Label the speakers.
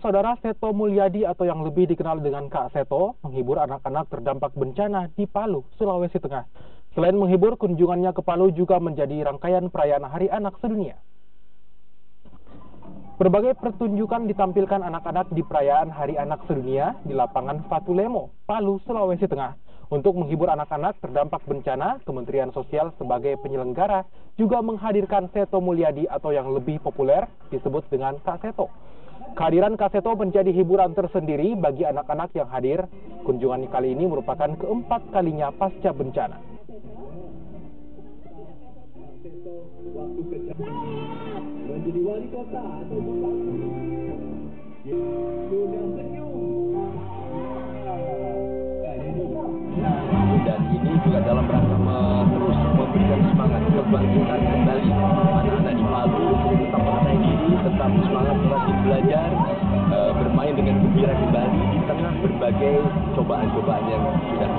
Speaker 1: Saudara Seto Mulyadi atau yang lebih dikenal dengan Kak Seto menghibur anak-anak terdampak bencana di Palu, Sulawesi Tengah. Selain menghibur, kunjungannya ke Palu juga menjadi rangkaian perayaan Hari Anak Sedunia. Berbagai pertunjukan ditampilkan anak-anak di perayaan Hari Anak Sedunia di lapangan Fatulemo, Palu, Sulawesi Tengah. Untuk menghibur anak-anak terdampak bencana, Kementerian Sosial sebagai penyelenggara juga menghadirkan Seto Mulyadi atau yang lebih populer disebut dengan Kak Seto. Kehadiran Kak Seto menjadi hiburan tersendiri bagi anak-anak yang hadir. Kunjungan kali ini merupakan keempat kalinya pasca bencana.
Speaker 2: Menjadi wali kota atau bupati sudah senyum.
Speaker 3: Dan ini juga dalam rangka terus memberikan semangat kebangkitan kembali anak-anak di Palu tetap percaya diri, tetap semangat rajin belajar, bermain dengan gembira kembali di tengah berbagai cobaan-cobaan yang sudah